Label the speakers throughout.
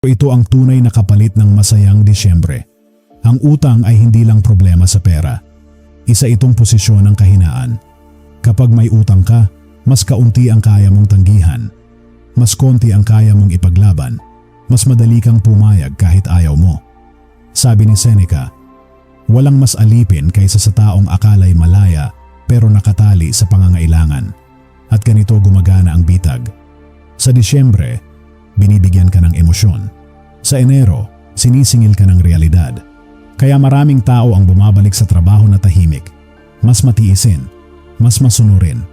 Speaker 1: Ito ang tunay na kapalit ng masayang Disyembre. Ang utang ay hindi lang problema sa pera. Isa itong posisyon ng kahinaan. Kapag may utang ka, mas kaunti ang kaya mong tanggihan. Mas konti ang kaya mong ipaglaban. Mas madali kang pumayag kahit ayaw mo. Sabi ni Seneca, walang mas alipin kaysa sa taong akala'y malaya pero nakatali sa pangangailangan. At ganito gumagana ang bitag. Sa Disyembre, binibigyan ka ng emosyon. Sa Enero, sinisingil ka ng realidad. Kaya maraming tao ang bumabalik sa trabaho na tahimik. Mas matiisin, mas masunurin.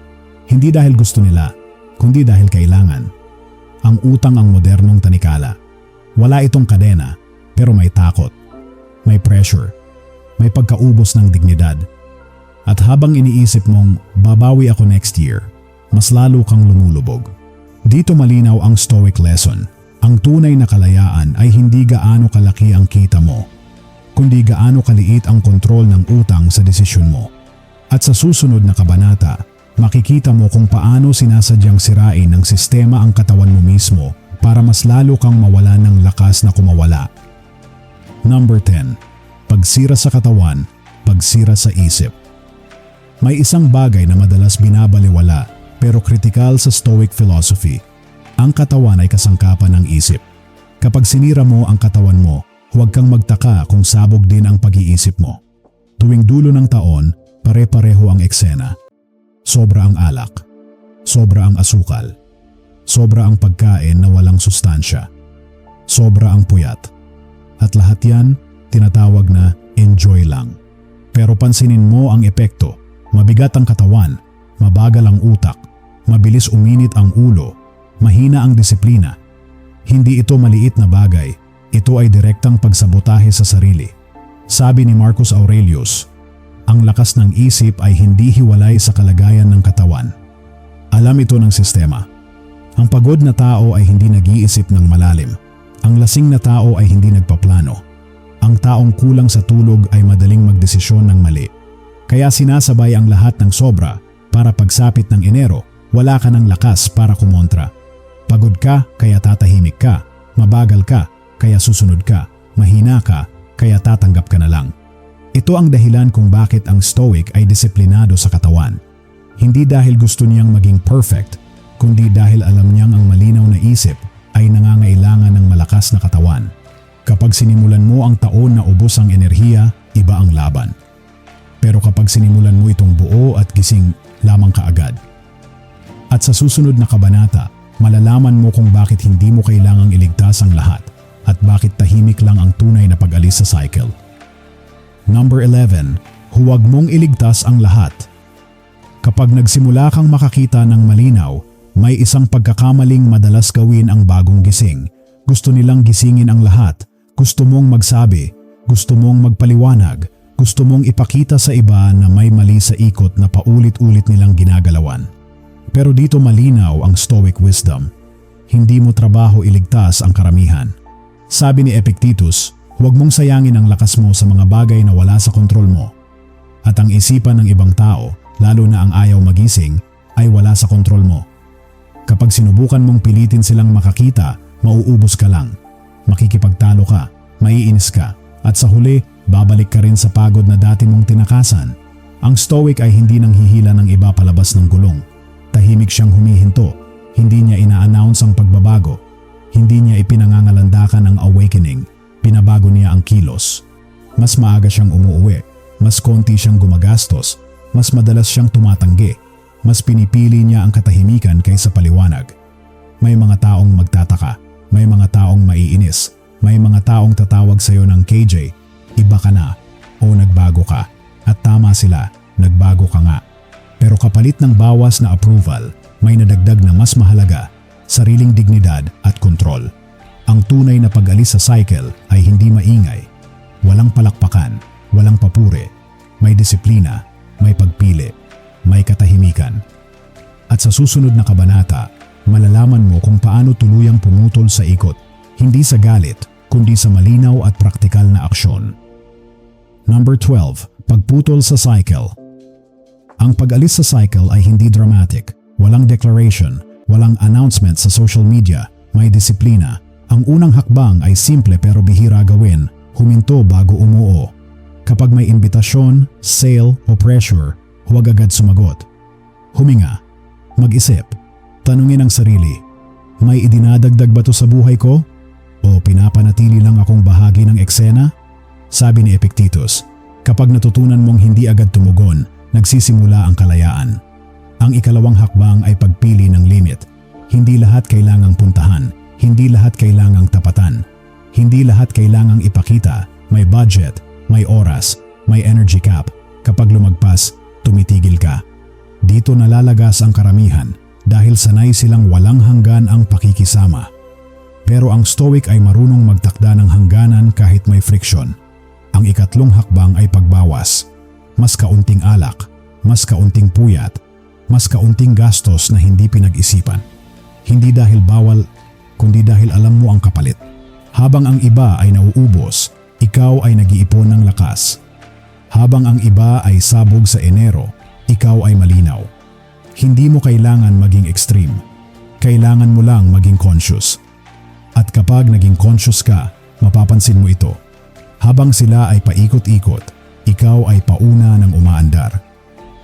Speaker 1: Hindi dahil gusto nila, kundi dahil kailangan. Ang utang ang modernong tanikala. Wala itong kadena, pero may takot, may pressure, may pagkaubos ng dignidad. At habang iniisip mong babawi ako next year, mas lalo kang lumulubog. Dito malinaw ang Stoic lesson. Ang tunay na kalayaan ay hindi gaano kalaki ang kita mo, kundi gaano kaliit ang kontrol ng utang sa desisyon mo. At sa susunod na kabanata, makikita mo kung paano sinasadyang sirain ng sistema ang katawan mo mismo para mas lalo kang mawala ng lakas na kumawala. Number 10. Pagsira sa katawan, pagsira sa isip. May isang bagay na madalas binabaliwala pero kritikal sa Stoic philosophy. Ang katawan ay kasangkapan ng isip. Kapag sinira mo ang katawan mo, huwag kang magtaka kung sabog din ang pag-iisip mo. Tuwing dulo ng taon, pare-pareho ang eksena. Sobra ang alak, sobra ang asukal, sobra ang pagkain na walang sustansya, sobra ang puyat. At lahat yan, tinatawag na enjoy lang. Pero pansinin mo ang epekto. Mabigat ang katawan, mabagal ang utak, mabilis uminit ang ulo, mahina ang disiplina. Hindi ito maliit na bagay, ito ay direktang pagsabotahe sa sarili. Sabi ni Marcus Aurelius, ang lakas ng isip ay hindi hiwalay sa kalagayan ng katawan. Alam ito ng sistema. Ang pagod na tao ay hindi nag-iisip ng malalim. Ang lasing na tao ay hindi nagpaplano. Ang taong kulang sa tulog ay madaling magdesisyon ng mali. Kaya sinasabay ang lahat ng sobra para pagsapit ng Enero, wala ka ng lakas para kumontra. Pagod ka, kaya tatahimik ka. Mabagal ka, kaya susunod ka. Mahina ka, kaya tatanggap ka na lang. Ito ang dahilan kung bakit ang Stoic ay disiplinado sa katawan. Hindi dahil gusto niyang maging perfect, kundi dahil alam niyang ang malinaw na isip ay nangangailangan ng malakas na katawan. Kapag sinimulan mo ang taon na ubos ang enerhiya, iba ang laban. Pero kapag sinimulan mo itong buo at gising, lamang ka agad. At sa susunod na kabanata, malalaman mo kung bakit hindi mo kailangang iligtas ang lahat at bakit tahimik lang ang tunay na pag-alis sa cycle. Number 11. Huwag mong iligtas ang lahat. Kapag nagsimula kang makakita ng malinaw, may isang pagkakamaling madalas gawin ang bagong gising. Gusto nilang gisingin ang lahat. Gusto mong magsabi, gusto mong magpaliwanag, gusto mong ipakita sa iba na may mali sa ikot na paulit-ulit nilang ginagalawan. Pero dito malinaw ang Stoic wisdom. Hindi mo trabaho iligtas ang karamihan. Sabi ni Epictetus, huwag mong sayangin ang lakas mo sa mga bagay na wala sa kontrol mo. At ang isipan ng ibang tao, lalo na ang ayaw magising, ay wala sa kontrol mo. Kapag sinubukan mong pilitin silang makakita, mauubos ka lang. Makikipagtalo ka, maiinis ka, at sa huli, babalik ka rin sa pagod na dati mong tinakasan. Ang Stoic ay hindi nanghihila ng iba palabas ng gulong. Tahimik siyang humihinto. Hindi niya ina-announce ang pagbabago. Hindi niya ipinangangalandakan ang awakening. Pinabago niya ang kilos. Mas maaga siyang umuuwi. Mas konti siyang gumagastos. Mas madalas siyang tumatanggi. Mas pinipili niya ang katahimikan kaysa paliwanag. May mga taong magtataka. May mga taong maiinis. May mga taong tatawag sa iyo ng KJ. Iba ka na o nagbago ka. At tama sila, nagbago ka nga. Pero kapalit ng bawas na approval, may nadagdag na mas mahalaga, sariling dignidad at kontrol. Ang tunay na pag-alis sa cycle ay hindi maingay. Walang palakpakan, walang papuri. May disiplina, may pagpili, may katahimikan. At sa susunod na kabanata, malalaman mo kung paano tuluyang pumutol sa ikot, hindi sa galit, kundi sa malinaw at praktikal na aksyon. Number 12. Pagputol sa cycle. Ang pag-alis sa cycle ay hindi dramatic, walang declaration, walang announcement sa social media, may disiplina, Ang unang hakbang ay simple pero bihira gawin, huminto bago umuo. Kapag may imbitasyon, sale o pressure, huwag agad sumagot. Huminga, mag-isip, tanungin ang sarili, may idinadagdag ba to sa buhay ko? O pinapanatili lang akong bahagi ng eksena? Sabi ni Epictetus, kapag natutunan mong hindi agad tumugon, nagsisimula ang kalayaan. Ang ikalawang hakbang ay pagpili ng limit. Hindi lahat kailangang puntahan, hindi lahat kailangang tapatan, hindi lahat kailangang ipakita, may budget, may oras, may energy cap. Kapag lumagpas, tumitigil ka. Dito nalalagas ang karamihan dahil sanay silang walang hanggan ang pakikisama. Pero ang Stoic ay marunong magtakda ng hangganan kahit may friction. Ang ikatlong hakbang ay pagbawas. Mas kaunting alak, mas kaunting puyat, mas kaunting gastos na hindi pinag-isipan. Hindi dahil bawal, kundi dahil alam mo ang kapalit. Habang ang iba ay nauubos, ikaw ay nag-iipon ng lakas. Habang ang iba ay sabog sa Enero, ikaw ay malinaw. Hindi mo kailangan maging extreme. Kailangan mo lang maging conscious. At kapag naging conscious ka, mapapansin mo ito. Habang sila ay paikot-ikot, ikaw ay pauna ng umaandar.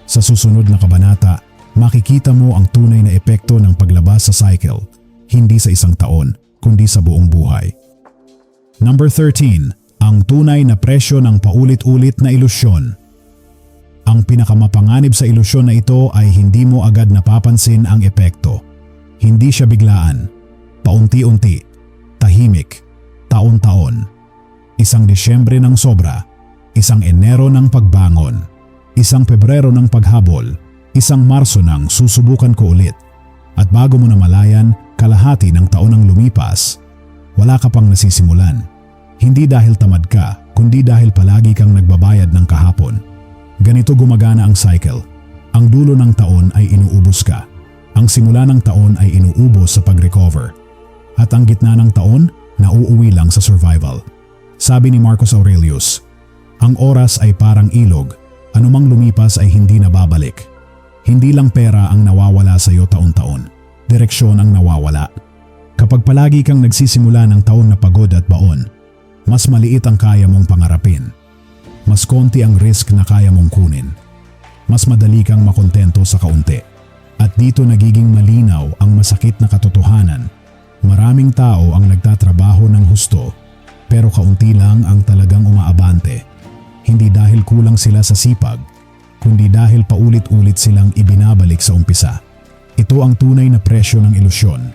Speaker 1: Sa susunod na kabanata, makikita mo ang tunay na epekto ng paglabas sa cycle, hindi sa isang taon, kundi sa buong buhay. Number 13. Ang tunay na presyo ng paulit-ulit na ilusyon. Ang pinakamapanganib sa ilusyon na ito ay hindi mo agad napapansin ang epekto. Hindi siya biglaan, paunti-unti, tahimik, taon-taon. Isang Disyembre ng sobra, isang Enero ng pagbangon, isang Pebrero ng paghabol, isang Marso ng susubukan ko ulit. At bago mo namalayan, kalahati ng taon ang lumipas, wala ka pang nasisimulan. Hindi dahil tamad ka, kundi dahil palagi kang nagbabayad ng kahapon. Ganito gumagana ang cycle. Ang dulo ng taon ay inuubos ka. Ang simula ng taon ay inuubos sa pag-recover. At ang gitna ng taon, nauuwi lang sa survival. Sabi ni Marcus Aurelius, ang oras ay parang ilog, anumang lumipas ay hindi nababalik. Hindi lang pera ang nawawala sa iyo taon-taon, direksyon ang nawawala. Kapag palagi kang nagsisimula ng taon na pagod at baon, mas maliit ang kaya mong pangarapin. Mas konti ang risk na kaya mong kunin. Mas madali kang makontento sa kaunti. At dito nagiging malinaw ang masakit na katotohanan. Maraming tao ang nagtatrabaho ng husto, pero kaunti lang ang talagang umaabante. Hindi dahil kulang sila sa sipag, kundi dahil paulit-ulit silang ibinabalik sa umpisa. Ito ang tunay na presyo ng ilusyon.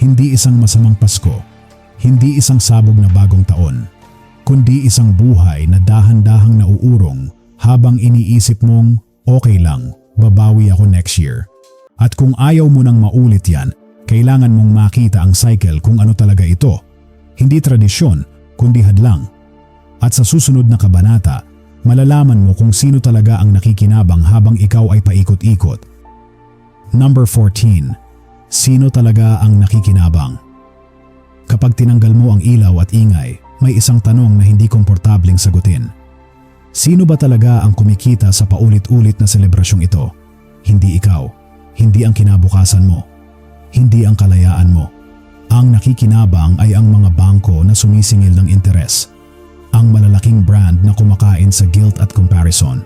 Speaker 1: Hindi isang masamang Pasko, hindi isang sabog na bagong taon, kundi isang buhay na dahan-dahang nauurong habang iniisip mong, okay lang, babawi ako next year. At kung ayaw mo nang maulit yan, kailangan mong makita ang cycle kung ano talaga ito. Hindi tradisyon, kundi hadlang. At sa susunod na kabanata, malalaman mo kung sino talaga ang nakikinabang habang ikaw ay paikot-ikot. Number 14. Sino talaga ang nakikinabang? Kapag tinanggal mo ang ilaw at ingay, may isang tanong na hindi komportableng sagutin. Sino ba talaga ang kumikita sa paulit-ulit na selebrasyong ito? Hindi ikaw, hindi ang kinabukasan mo, hindi ang kalayaan mo. Ang nakikinabang ay ang mga bangko na sumisingil ng interes, ang malalaking brand na kumakain sa guilt at comparison,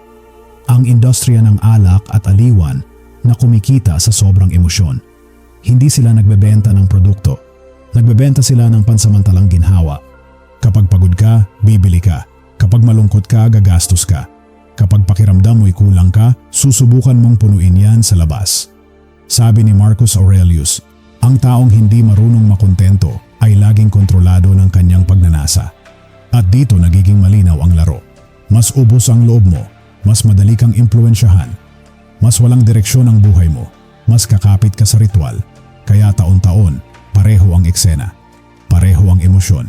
Speaker 1: ang industriya ng alak at aliwan na kumikita sa sobrang emosyon. Hindi sila nagbebenta ng produkto, nagbebenta sila ng pansamantalang ginhawa. Kapag pagod ka, bibili ka. Kapag malungkot ka, gagastos ka. Kapag pakiramdam mo'y kulang ka, susubukan mong punuin yan sa labas. Sabi ni Marcus Aurelius, ang taong hindi marunong makontento ay laging kontrolado ng kanyang pagnanasa. At dito nagiging malinaw ang laro. Mas ubos ang loob mo, mas madali kang impluwensyahan, mas walang direksyon ang buhay mo, mas kakapit ka sa ritual. Kaya taon-taon, pareho ang eksena, pareho ang emosyon,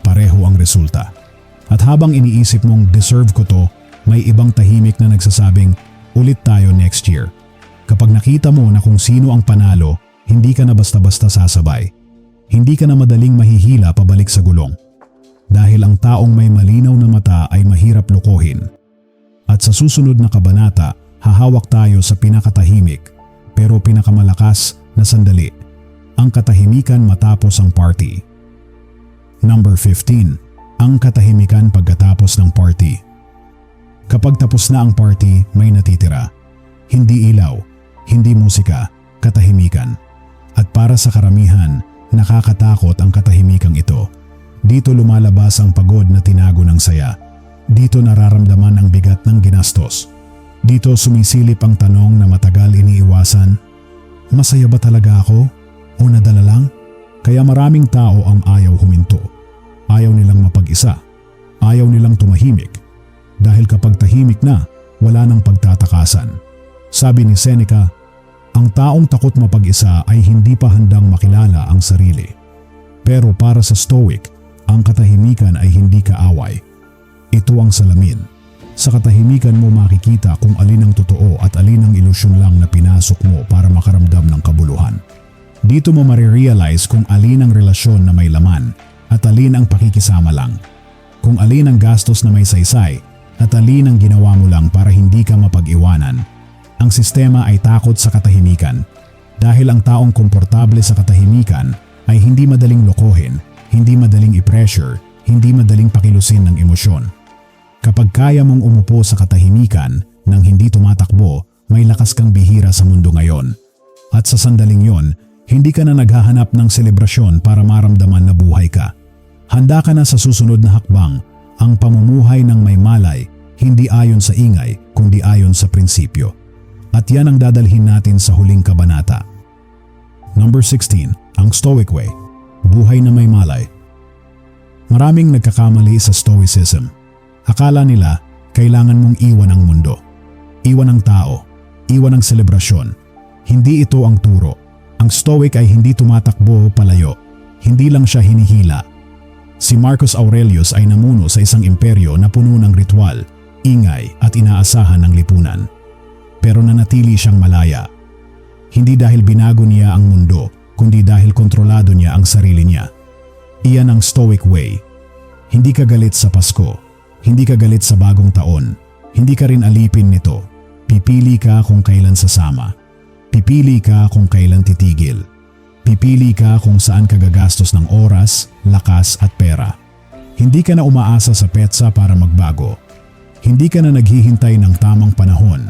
Speaker 1: pareho ang resulta. At habang iniisip mong deserve ko to, may ibang tahimik na nagsasabing, ulit tayo next year. Kapag nakita mo na kung sino ang panalo, hindi ka na basta-basta sasabay. Hindi ka na madaling mahihila pabalik sa gulong. Dahil ang taong may malinaw na mata ay mahirap lukohin. At sa susunod na kabanata, hahawak tayo sa pinakatahimik pero pinakamalakas na sandali. Ang katahimikan matapos ang party. Number 15. Ang katahimikan pagkatapos ng party. Kapag tapos na ang party, may natitira. Hindi ilaw, hindi musika, katahimikan. At para sa karamihan, nakakatakot ang katahimikang ito. Dito lumalabas ang pagod na tinago ng saya. Dito nararamdaman ang bigat ng ginastos. Dito sumisilip ang tanong na matagal iniiwasan. Masaya ba talaga ako? O nadala lang? Kaya maraming tao ang ayaw huminto. Ayaw nilang mapag-isa. Ayaw nilang tumahimik. Dahil kapag tahimik na, wala nang pagtatakasan. Sabi ni Seneca, ang taong takot mapag-isa ay hindi pa handang makilala ang sarili. Pero para sa Stoic, ang katahimikan ay hindi kaaway. Ito ang salamin. Sa katahimikan mo makikita kung alin ang totoo at alin ang ilusyon lang na pinasok mo para makaramdam ng kabuluhan. Dito mo marirealize kung alin ang relasyon na may laman at alin ang pakikisama lang. Kung alin ang gastos na may saysay at alin ang ginawa mo lang para hindi ka mapag-iwanan. Ang sistema ay takot sa katahimikan dahil ang taong komportable sa katahimikan ay hindi madaling lokohin, hindi madaling i-pressure, hindi madaling pakilusin ng emosyon. Kapag kaya mong umupo sa katahimikan nang hindi tumatakbo, may lakas kang bihira sa mundo ngayon. At sa sandaling yon, hindi ka na naghahanap ng selebrasyon para maramdaman na buhay ka. Handa ka na sa susunod na hakbang, ang pamumuhay ng may malay, hindi ayon sa ingay, kundi ayon sa prinsipyo. At yan ang dadalhin natin sa huling kabanata. Number 16. Ang Stoic Way. Buhay na may malay. Maraming nagkakamali sa Stoicism. Akala nila, kailangan mong iwan ang mundo. Iwan ang tao. Iwan ang selebrasyon. Hindi ito ang turo. Ang Stoic ay hindi tumatakbo palayo. Hindi lang siya hinihila. Si Marcus Aurelius ay namuno sa isang imperyo na puno ng ritual, ingay at inaasahan ng lipunan. Pero nanatili siyang malaya. Hindi dahil binago niya ang mundo, kundi dahil kontrolado niya ang sarili niya. Iyan ang Stoic Way. Hindi ka galit sa Pasko. Hindi ka galit sa bagong taon. Hindi ka rin alipin nito. Pipili ka kung kailan sasama. Pipili ka kung kailan titigil. Pipili ka kung saan ka gagastos ng oras, lakas at pera. Hindi ka na umaasa sa petsa para magbago. Hindi ka na naghihintay ng tamang panahon.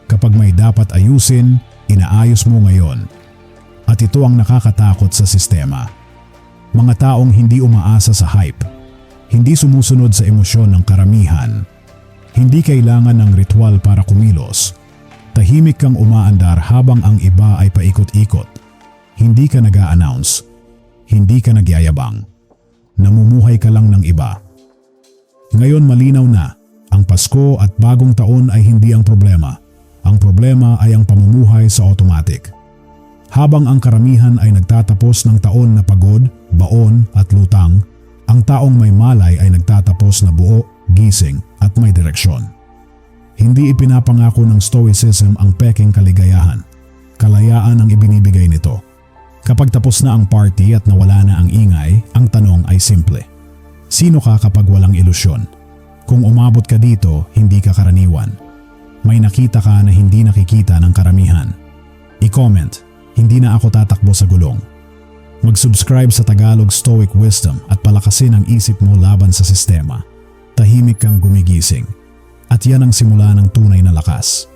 Speaker 1: Kapag may dapat ayusin, inaayos mo ngayon. At ito ang nakakatakot sa sistema. Mga taong hindi umaasa sa hype. Hindi sumusunod sa emosyon ng karamihan. Hindi kailangan ng ritual para kumilos. Tahimik kang umaandar habang ang iba ay paikot-ikot. Hindi ka nag-a-announce. Hindi ka nagyayabang. Namumuhay ka lang ng iba. Ngayon malinaw na, ang Pasko at bagong taon ay hindi ang problema. Ang problema ay ang pamumuhay sa automatic. Habang ang karamihan ay nagtatapos ng taon na pagod, baon at lutang, ang taong may malay ay nagtatapos na buo, gising at may direksyon. Hindi ipinapangako ng Stoicism ang peking kaligayahan. Kalayaan ang ibinibigay nito. Kapag tapos na ang party at nawala na ang ingay, ang tanong ay simple. Sino ka kapag walang ilusyon? Kung umabot ka dito, hindi ka karaniwan. May nakita ka na hindi nakikita ng karamihan. I-comment, hindi na ako tatakbo sa gulong. Mag-subscribe sa Tagalog Stoic Wisdom at palakasin ang isip mo laban sa sistema. Tahimik kang gumigising. At yan ang simula ng tunay na lakas.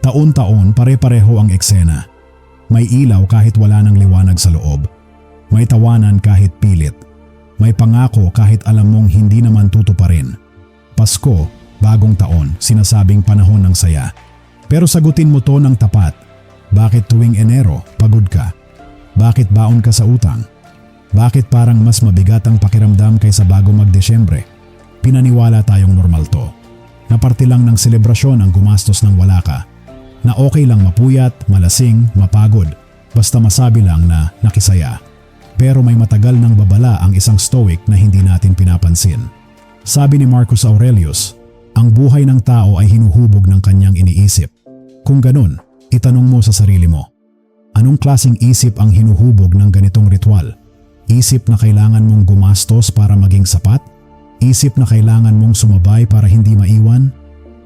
Speaker 1: Taon-taon pare-pareho ang eksena. May ilaw kahit wala ng liwanag sa loob. May tawanan kahit pilit. May pangako kahit alam mong hindi naman tutuparin. Pasko, bagong taon, sinasabing panahon ng saya. Pero sagutin mo to ng tapat. Bakit tuwing Enero, pagod ka? Bakit baon ka sa utang? Bakit parang mas mabigat ang pakiramdam kaysa bago mag-Desyembre? Pinaniwala tayong normal to. Na parte lang ng selebrasyon ang gumastos ng wala ka. Na okay lang mapuyat, malasing, mapagod. Basta masabi lang na nakisaya. Pero may matagal ng babala ang isang Stoic na hindi natin pinapansin. Sabi ni Marcus Aurelius, ang buhay ng tao ay hinuhubog ng kanyang iniisip. Kung ganun, itanong mo sa sarili mo. Anong klaseng isip ang hinuhubog ng ganitong ritual? Isip na kailangan mong gumastos para maging sapat? Isip na kailangan mong sumabay para hindi maiwan?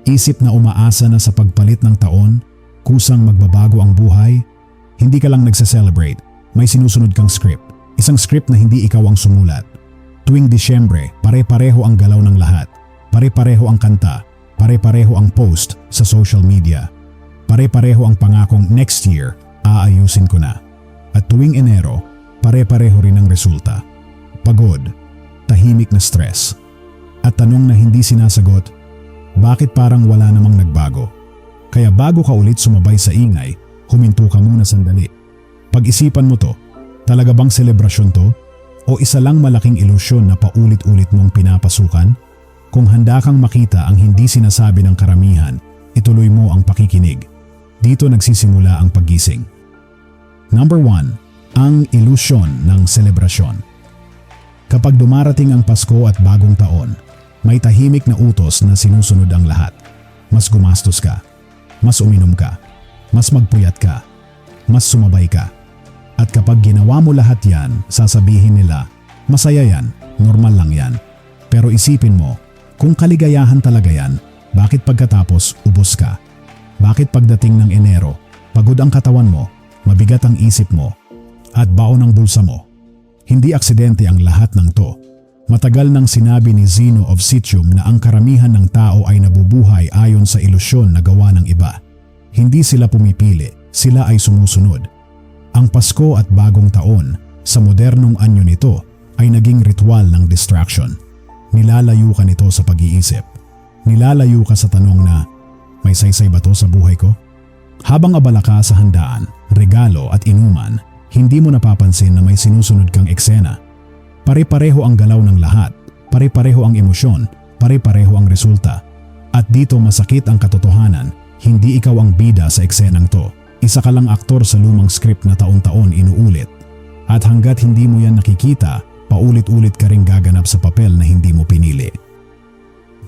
Speaker 1: Isip na umaasa na sa pagpalit ng taon, kusang magbabago ang buhay? Hindi ka lang nagse-celebrate, may sinusunod kang script. Isang script na hindi ikaw ang sumulat. Tuwing Disyembre, pare-pareho ang galaw ng lahat. Pare-pareho ang kanta. Pare-pareho ang post sa social media. Pare-pareho ang pangakong next year, aayusin ko na. At tuwing Enero, pare-pareho rin ang resulta. Pagod, tahimik na stress. At tanong na hindi sinasagot, bakit parang wala namang nagbago? Kaya bago ka ulit sumabay sa ingay, huminto ka muna sandali. Pag-isipan mo to, talaga bang selebrasyon to? O isa lang malaking ilusyon na paulit-ulit mong pinapasukan? Kung handa kang makita ang hindi sinasabi ng karamihan, ituloy mo ang pakikinig. Dito nagsisimula ang paggising. Number 1. Ang ilusyon ng selebrasyon. Kapag dumarating ang Pasko at bagong taon, may tahimik na utos na sinusunod ang lahat. Mas gumastos ka, mas uminom ka, mas magpuyat ka, mas sumabay ka. At kapag ginawa mo lahat yan, sasabihin nila, masaya yan, normal lang yan. Pero isipin mo, kung kaligayahan talaga yan, bakit pagkatapos ubos ka? Bakit pagdating ng Enero, pagod ang katawan mo, mabigat ang isip mo, at baon ang bulsa mo? Hindi aksidente ang lahat ng to. Matagal nang sinabi ni Zeno of Citium na ang karamihan ng tao ay nabubuhay ayon sa ilusyon na gawa ng iba. Hindi sila pumipili, sila ay sumusunod. Ang Pasko at bagong taon sa modernong anyo nito ay naging ritual ng distraction. Nilalayo ka nito sa pag-iisip. Nilalayo ka sa tanong na, may saysay ba to sa buhay ko? Habang abala ka sa handaan, regalo at inuman, hindi mo napapansin na may sinusunod kang eksena. Pare-pareho ang galaw ng lahat, pare-pareho ang emosyon, pare-pareho ang resulta. At dito masakit ang katotohanan, hindi ikaw ang bida sa eksenang to. Isa ka lang aktor sa lumang script na taon-taon inuulit. At hanggat hindi mo yan nakikita, paulit-ulit ka ring gaganap sa papel na hindi mo pinili.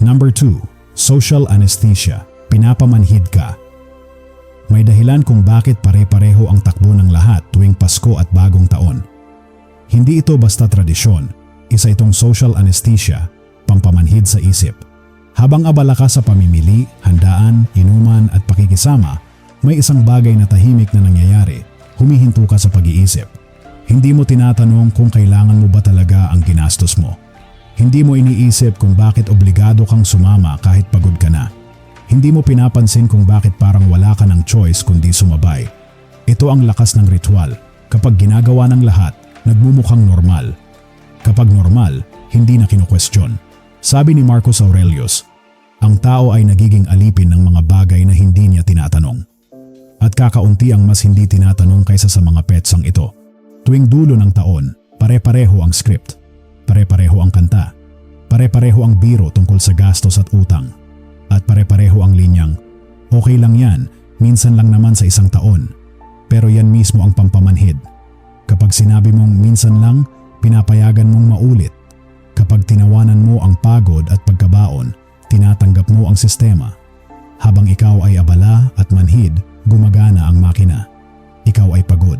Speaker 1: Number 2. Social anesthesia. Pinapamanhid ka. May dahilan kung bakit pare-pareho ang takbo ng lahat tuwing Pasko at bagong taon. Hindi ito basta tradisyon, isa itong social anesthesia, pampamanhid sa isip. Habang abala ka sa pamimili, handaan, inuman at pakikisama, may isang bagay na tahimik na nangyayari, humihinto ka sa pag-iisip. Hindi mo tinatanong kung kailangan mo ba talaga ang ginastos mo. Hindi mo iniisip kung bakit obligado kang sumama kahit pagod ka na. Hindi mo pinapansin kung bakit parang wala ka ng choice kundi sumabay. Ito ang lakas ng ritual. Kapag ginagawa ng lahat, nagmumukhang normal. Kapag normal, hindi na kinukwestiyon. Sabi ni Marcus Aurelius, ang tao ay nagiging alipin ng mga bagay na hindi niya tinatanong. At kakaunti ang mas hindi tinatanong kaysa sa mga petsang ito. Tuwing dulo ng taon, pare-pareho ang script. Pare-pareho ang kanta. Pare-pareho ang biro tungkol sa gastos at utang. At pare-pareho ang linyang, okay lang yan, minsan lang naman sa isang taon. Pero yan mismo ang pampamanhid. Kapag sinabi mong minsan lang, pinapayagan mong maulit. Kapag tinawanan mo ang pagod at pagkabaon, tinatanggap mo ang sistema. Habang ikaw ay abala at manhid, gumagana ang makina. Ikaw ay pagod.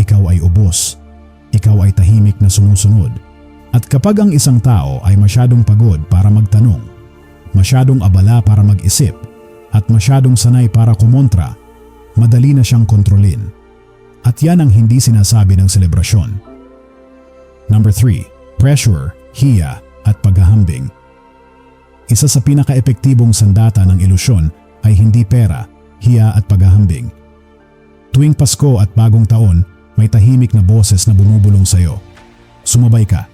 Speaker 1: Ikaw ay ubos. Ikaw ay tahimik na sumusunod. At kapag ang isang tao ay masyadong pagod para magtanong, masyadong abala para mag-isip, at masyadong sanay para kumontra, madali na siyang kontrolin. At yan ang hindi sinasabi ng selebrasyon. Number 3. Pressure, hiya, at paghahambing. Isa sa pinaka-epektibong sandata ng ilusyon ay hindi pera, hiya at paghahambing. Tuwing Pasko at bagong taon, may tahimik na boses na bumubulong sa'yo. Sumabay ka.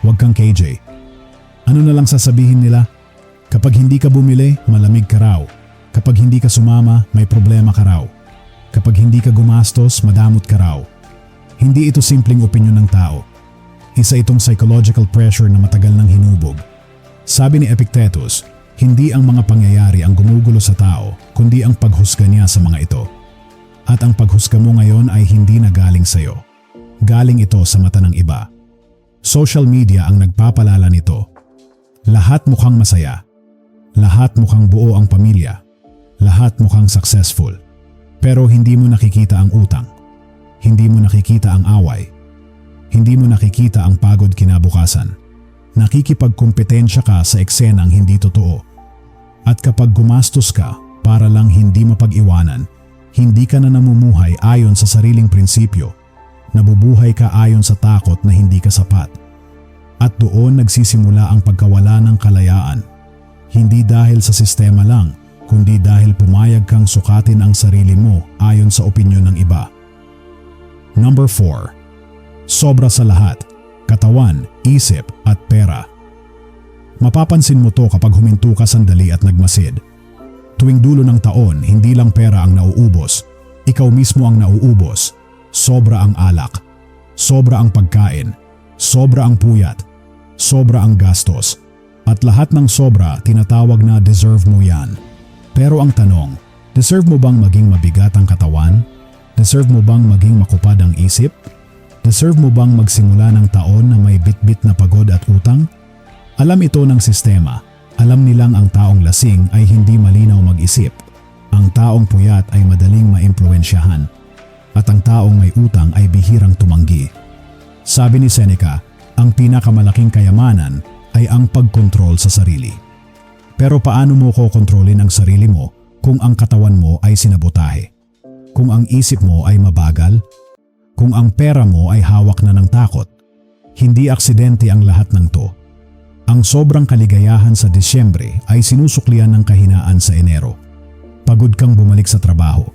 Speaker 1: Huwag kang KJ. Ano na lang sasabihin nila? Kapag hindi ka bumili, malamig ka raw. Kapag hindi ka sumama, may problema ka raw. Kapag hindi ka gumastos, madamot ka raw. Hindi ito simpleng opinyon ng tao. Isa itong psychological pressure na matagal nang hinubog. Sabi ni Epictetus, hindi ang mga pangyayari ang gumugulo sa tao, kundi ang paghusga niya sa mga ito. At ang paghusga mo ngayon ay hindi na galing sa'yo. Galing ito sa mata ng iba. Social media ang nagpapalala nito. Lahat mukhang masaya. Lahat mukhang buo ang pamilya. Lahat mukhang successful. Pero hindi mo nakikita ang utang. Hindi mo nakikita ang away. Hindi mo nakikita ang pagod kinabukasan. Nakikipagkompetensya ka sa eksenang hindi totoo. At kapag gumastos ka para lang hindi mapag-iwanan, hindi ka na namumuhay ayon sa sariling prinsipyo. Nabubuhay ka ayon sa takot na hindi ka sapat. At doon nagsisimula ang pagkawala ng kalayaan. Hindi dahil sa sistema lang, kundi dahil pumayag kang sukatin ang sarili mo ayon sa opinyon ng iba. Number 4. Sobra sa lahat, katawan, isip at pera. Mapapansin mo to kapag huminto ka sandali at nagmasid. Tuwing dulo ng taon, hindi lang pera ang nauubos, ikaw mismo ang nauubos. Sobra ang alak, sobra ang pagkain, sobra ang puyat, sobra ang gastos. At lahat ng sobra tinatawag na deserve mo yan. Pero ang tanong, deserve mo bang maging mabigat ang katawan? Deserve mo bang maging makupad ang isip? Deserve mo bang magsimula ng taon na may bitbit na pagod at utang? Alam ito ng sistema. Alam nilang ang taong lasing ay hindi malinaw mag-isip. Ang taong puyat ay madaling maimpluwensyahan. At ang taong may utang ay bihirang tumanggi. Sabi ni Seneca, ang pinakamalaking kayamanan ay ang pagkontrol sa sarili. Pero paano mo kokontrolin ang sarili mo kung ang katawan mo ay sinabotahe? Kung ang isip mo ay mabagal? Kung ang pera mo ay hawak na ng takot? Hindi aksidente ang lahat ng to. Ang sobrang kaligayahan sa Disyembre ay sinusuklian ng kahinaan sa Enero. Pagod kang bumalik sa trabaho.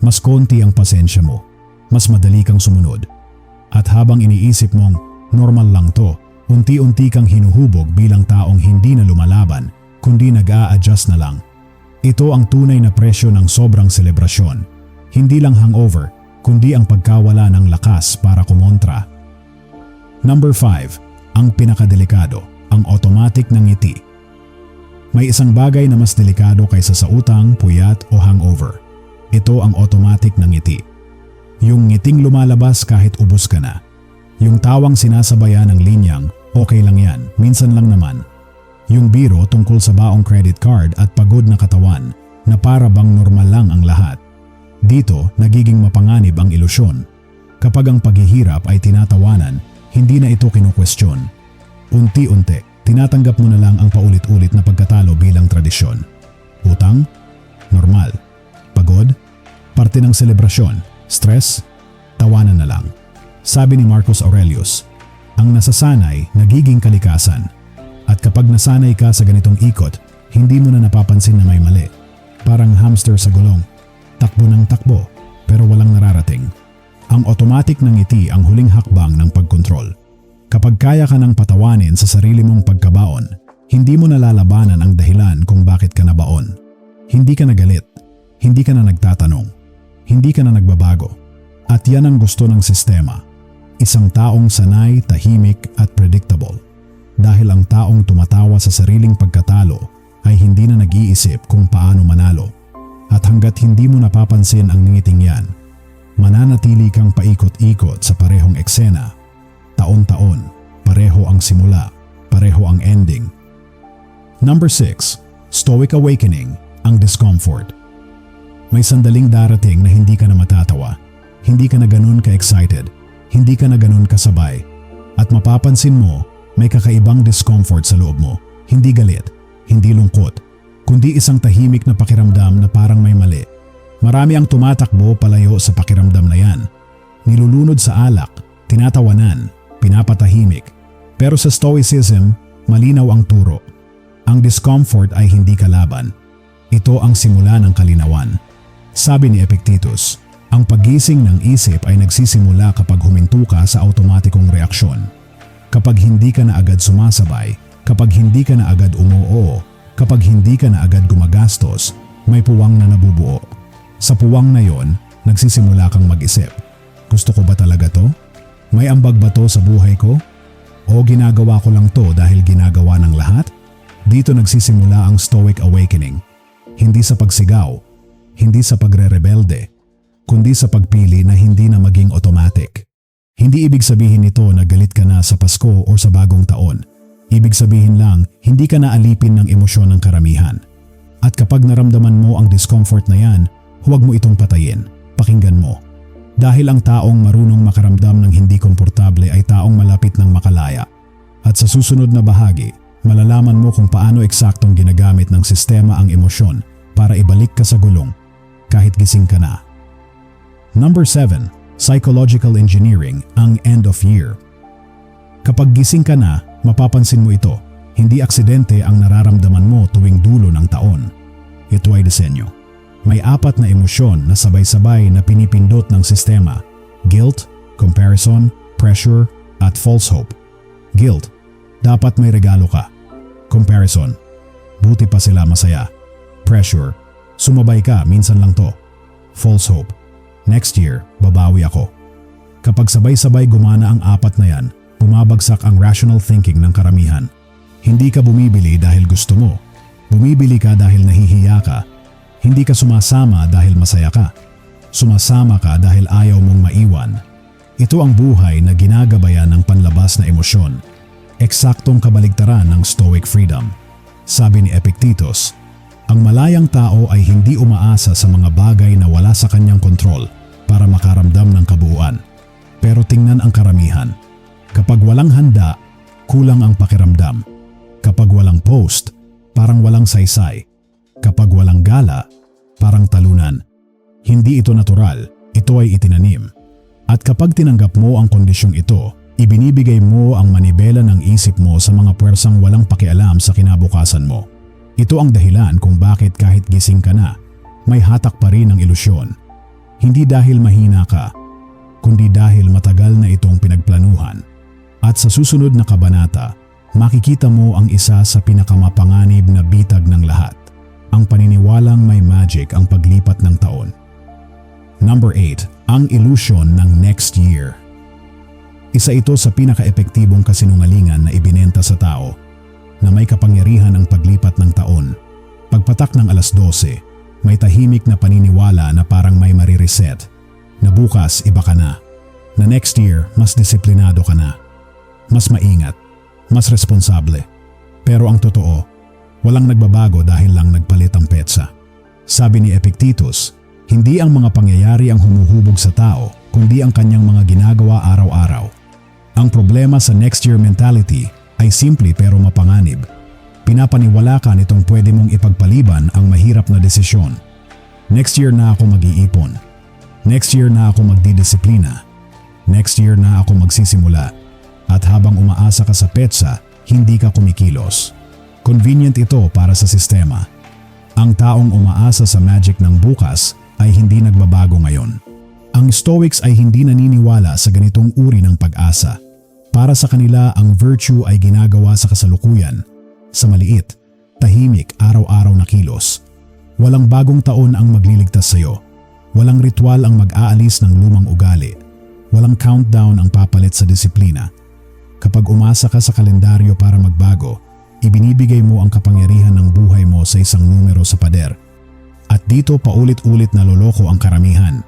Speaker 1: Mas konti ang pasensya mo. Mas madali kang sumunod. At habang iniisip mong normal lang to, unti-unti kang hinuhubog bilang taong hindi na lumalaban, kundi nag-a-adjust na lang. Ito ang tunay na presyo ng sobrang selebrasyon. Hindi lang hangover, kundi ang pagkawala ng lakas para kumontra. Number 5. Ang pinakadelikado, ang automatic na ngiti. May isang bagay na mas delikado kaysa sa utang, puyat o hangover. Ito ang automatic na ngiti. Yung ngiting lumalabas kahit ubos ka na. Yung tawang sinasabayan ng linyang, okay lang yan, minsan lang naman. Yung biro tungkol sa baong credit card at pagod na katawan na para bang normal lang ang lahat. Dito, nagiging mapanganib ang ilusyon. Kapag ang paghihirap ay tinatawanan, hindi na ito kinukwestiyon. Unti-unti, tinatanggap mo na lang ang paulit-ulit na pagkatalo bilang tradisyon. Utang? Normal. Pagod? Parte ng selebrasyon. Stress? Tawanan na lang. Sabi ni Marcus Aurelius, ang nasasanay nagiging kalikasan. At kapag nasanay ka sa ganitong ikot, hindi mo na napapansin na may mali. Parang hamster sa gulong. Takbo ng takbo, pero walang nararating. Ang automatic na ngiti ang huling hakbang ng pagkontrol. Kapag kaya ka nang patawanin sa sarili mong pagkabaon, hindi mo nalalabanan ang dahilan kung bakit ka nabaon. Hindi ka nagalit, hindi ka na nagtatanong, hindi ka na nagbabago. At yan ang gusto ng sistema. Isang taong sanay, tahimik at predictable. Dahil ang taong tumatawa sa sariling pagkatalo ay hindi na nag-iisip kung paano manalo. At hanggat hindi mo napapansin ang ngiting yan, mananatili kang paikot-ikot sa parehong eksena. Taon-taon, pareho ang simula, pareho ang ending. Number 6. Stoic awakening, ang discomfort. May sandaling darating na hindi ka na matatawa, hindi ka na ganun ka-excited, hindi ka na ganun kasabay. At mapapansin mo, may kakaibang discomfort sa loob mo. Hindi galit, hindi lungkot, kundi isang tahimik na pakiramdam na parang may mali. Marami ang tumatakbo palayo sa pakiramdam na yan. Nilulunod sa alak, tinatawanan, pinapatahimik. Pero sa Stoicism, malinaw ang turo. Ang discomfort ay hindi kalaban. Ito ang simula ng kalinawan. Sabi ni Epictetus, ang pagising ng isip ay nagsisimula kapag huminto ka sa automatikong reaksyon. Kapag hindi ka na agad sumasabay, kapag hindi ka na agad umuoo, kapag hindi ka na agad gumagastos, may puwang na nabubuo. Sa puwang na yon, nagsisimula kang mag-isip. Gusto ko ba talaga to? May ambag ba to sa buhay ko? O ginagawa ko lang to dahil ginagawa ng lahat? Dito nagsisimula ang Stoic Awakening. Hindi sa pagsigaw, hindi sa pagre-rebelde, kundi sa pagpili na hindi na maging automatic. Hindi ibig sabihin nito na galit ka na sa Pasko o sa bagong taon. Ibig sabihin lang, hindi ka na alipin ng emosyon ng karamihan. At kapag naramdaman mo ang discomfort na yan, huwag mo itong patayin, pakinggan mo. Dahil ang taong marunong makaramdam ng hindi komportable ay taong malapit ng makalaya. At sa susunod na bahagi, malalaman mo kung paano eksaktong ginagamit ng sistema ang emosyon para ibalik ka sa gulong kahit gising ka na. Number 7. Psychological engineering ang end of year. Kapag gising ka na, mapapansin mo ito. Hindi aksidente ang nararamdaman mo tuwing dulo ng taon. Ito ay disenyo. May 4 na emosyon na sabay-sabay na pinipindot ng sistema. Guilt, comparison, pressure, at false hope. Guilt, dapat may regalo ka. Comparison, buti pa sila masaya. Pressure, sumabay ka, minsan lang to. False hope, next year, babawi ako. Kapag sabay-sabay gumana ang 4 na yan, bumabagsak ang rational thinking ng karamihan. Hindi ka bumibili dahil gusto mo. Bumibili ka dahil nahihiya ka. Hindi ka sumasama dahil masaya ka. Sumasama ka dahil ayaw mong maiwan. Ito ang buhay na ginagabayan ng panlabas na emosyon. Eksaktong kabaligtaran ng Stoic freedom. Sabi ni Epictetus, ang malayang tao ay hindi umaasa sa mga bagay na wala sa kanyang kontrol para makaramdam ng kabuuan. Pero tingnan ang karamihan. Kapag walang handa, kulang ang pakiramdam. Kapag walang post, parang walang saysay. Kapag walang gala, parang talunan. Hindi ito natural, ito ay itinanim. At kapag tinanggap mo ang kondisyong ito, ibinibigay mo ang manibela ng isip mo sa mga puwersang walang pakialam sa kinabukasan mo. Ito ang dahilan kung bakit kahit gising ka na, may hatak pa rin ang ilusyon. Hindi dahil mahina ka, kundi dahil matagal na itong pinagplanuhan. At sa susunod na kabanata, makikita mo ang isa sa pinakamapanganib na bitag ng lahat. Ang paniniwalang may magic ang paglipat ng taon. Number 8. Ang illusion ng next year. Isa ito sa pinaka-epektibong kasinungalingan na ibinenta sa tao na may kapangyarihan ang paglipat ng taon. Pagpatak ng 12:00, may tahimik na paniniwala na parang may marireset, na bukas iba ka na next year mas disiplinado ka na, mas maingat, mas responsable. Pero ang totoo, walang nagbabago dahil lang nagpalit ang petsa. Sabi ni Epictetus, hindi ang mga pangyayari ang humuhubog sa tao, kundi ang kanyang mga ginagawa araw-araw. Ang problema sa next year mentality ay simple pero mapanganib. Pinapaniwala ka nitong pwede mong ipagpaliban ang mahirap na desisyon. Next year na ako mag-iipon. Next year na ako magdidisiplina. Next year na ako magsisimula. At habang umaasa ka sa petsa, hindi ka kumikilos. Convenient ito para sa sistema. Ang taong umaasa sa magic ng bukas ay hindi nagbabago ngayon. Ang Stoics ay hindi naniniwala sa ganitong uri ng pag-asa. Para sa kanila, ang virtue ay ginagawa sa kasalukuyan, sa maliit, tahimik, araw-araw na kilos. Walang bagong taon ang magliligtas sa iyo. Walang ritual ang mag-aalis ng lumang ugali. Walang countdown ang papalit sa disiplina. Kapag umasa ka sa kalendaryo para magbago, ibinibigay mo ang kapangyarihan ng buhay mo sa isang numero sa pader. At dito paulit-ulit naloloko ang karamihan.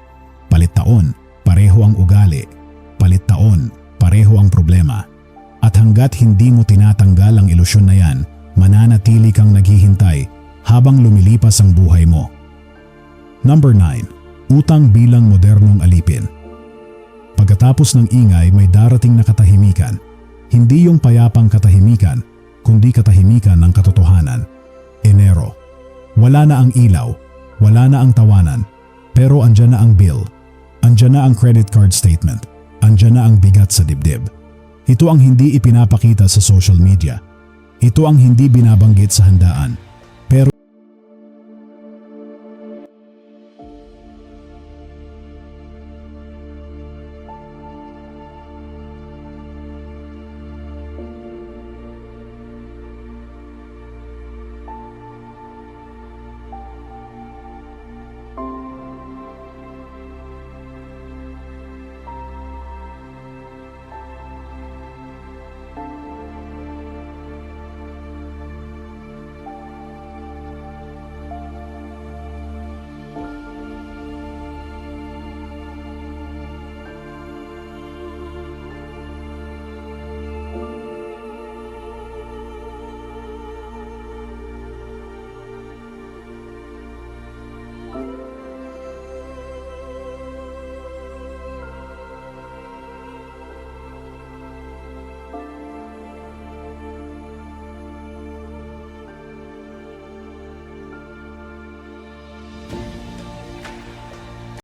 Speaker 1: Palit taon, pareho ang ugali. Palit taon, pareho ang problema. At hanggat hindi mo tinatanggal ang ilusyon na yan, mananatili kang naghihintay habang lumilipas ang buhay mo. Number 9. Utang bilang modernong alipin. Pagkatapos ng ingay, may darating na katahimikan. Hindi yung payapang katahimikan, kundi katahimikan ng katotohanan. Enero. Wala na ang ilaw, wala na ang tawanan, pero andyan na ang bill. Andyan na ang credit card statement. Andyan na ang bigat sa dibdib. Ito ang hindi ipinapakita sa social media. Ito ang hindi binabanggit sa handaan.